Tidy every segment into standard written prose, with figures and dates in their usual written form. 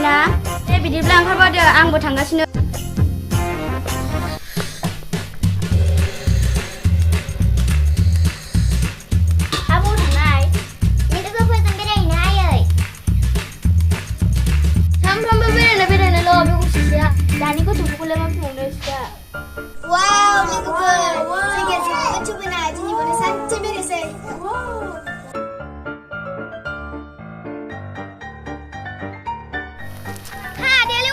ना दे बिदिब्ला ओंखारबोदो आंबो थांगासिनो आबौ थांनाय नों लोगोफोरजों बेरायहैनो आयै सानफ्रामबो बेरायनायल' बे गथ'साया दानि गथ'फोरखौलाय मा बुंबावनो सिदा वाव लोगोफोर जायगाया जोबोद समायना दिनैबो सानसे बेरायसै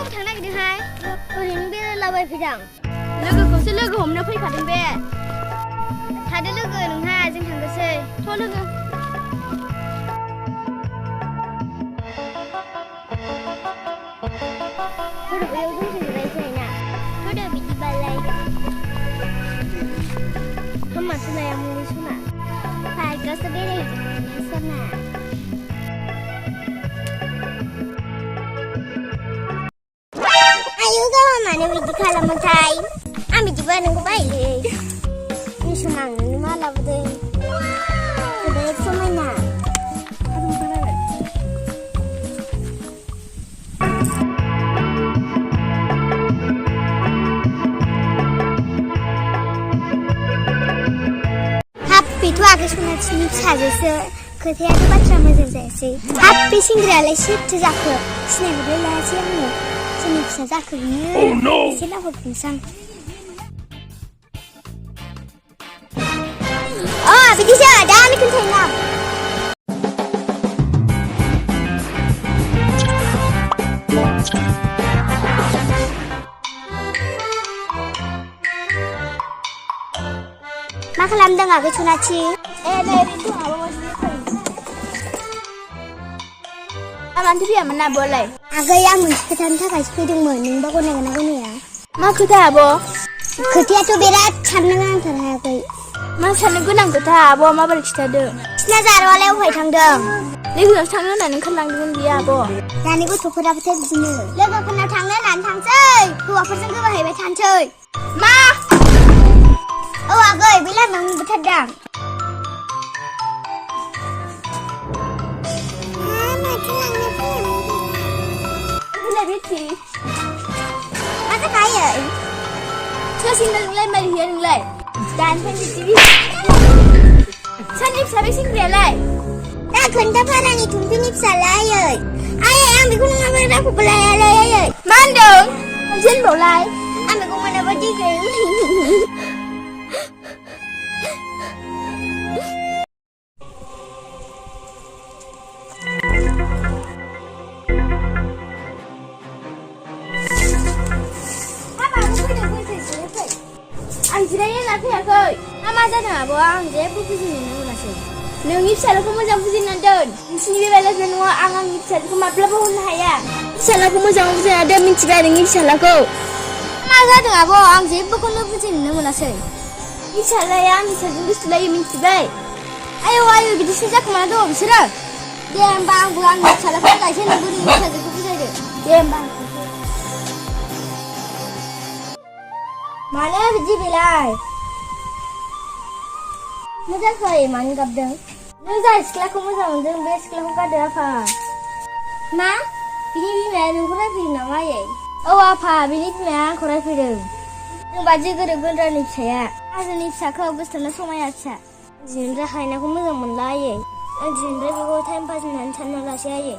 थांनो नागिरदोंहाय ओरैनो बेरायलाबायफैदां लोगोखौसो लोगो हमनो फैखादों बे थादो लोगो नोंहा जों थांनोसै थ' लोगो फट' बैयाव जोंसो जिरायसै ना फट' बिदिबालाय माथो लाया मुलि सना पार्कआवसो बेरायहैदोंमोन सना आयु गावहा मानो बिदि खालामोथाय आं बिदिबा नोंखौ बायोलै मिसना आं नोंनो मा लाबोदों जोबोद समायना हाब बेथ' आगै सनाथिनि फिसाजोसो खोथायाथ' बाथ्रा मोजां जायासै हाब बे सेंग्रायालाय सोरथो जाखो सिनायहरलाय लायासै आङो जोंनि फिसा जाखो बियो एसे नाहरफिनसां बिदिसो दानो खोन्थायनां मा खालामदों आगै सनाथि नै ओरैनो दं आब' मानोथो फैयामोन ना आब'आलाय आगै आं मोनसे खोथानि थाखायसो फैदोंमोन नोंबा गनायगोन ना गनाया मा खोथा आब' खोथायाथ' बिराद साननो गोनांथार हायाखै मा साननो गोनां खोथा आब'आ माबोरै खिथादों बिसिना जारौआलाय अबेहाय थांदों लोगोनाव थांनो होननानै ओंखारलांदोंमोन बियो आब' दानि गथ'फोराबोथाय बिदिनो लोगोफोरनाव थांनो होननानै थांसै हौवाफोरजों गोबाहैबाय थानोसै मा आगै बे लामायाव नुबोथारदां बेथि मा जाखायो सोर सेंग्रा नोंलाय मारै हैया नोंलाय दानिफ्रायनो बिदि सोरनि फिसा बे सेंग्रायालाय दा खोन्थाफारानि थुम्पिनि फिसालाय आयै आं बेखौ नङाबा रावखौबो लायालाय आयै मा होनदों जेनबावलाय आं बेखौ मोनाबा दिगोन आं जिरायनो होनना फैयाखै मा जादों आब' आं जेबो बुजिनो मोनासै नोंनि फिसालाखौ मोजां बुजिनानै दोन नोंसिनि बे रायज्लायनाय नङा आं आंनि फिसालाखौ माब्लाबा हरनो हाया फिसालाखौ मोजां बुजायना दोन मिथिबाय नोंनि फिसालाखौ मा जादों आब' आं जेबोखौनो बुजिनो मोनासै फिसालाया आंनि फिसाजों गोसोलायो मिथिबाय आयौ बिदिसो जाखोमाना दङ बिसोरो दे होमबा आंबो आंनि फिसालाखौ गायसै नोंबो नोंनि फिसाजोखौ बुजायदो दे होमबा मानो बिदि बेलाय मा जाखो मानो गाबदों नों जाय सिख्लाखौ मोजां मोनदों बे सिख्लाखौ गारदो आफा मा बिनि बिमाया नोंखौ रायफैदों नामा आयै औ आफा बिनि बिमाया आंखौ रायफैदों नों बादि गोरोब गोरानि फिसाया हाजोनि फिसाखौ गोसोथोना समाया फिसा दिनैनिफ्राय हायनाखौ मोजां मोनला आयै आं दिनैनिफ्राय बेखौ टाइम पास होननानै सानना लासै आयै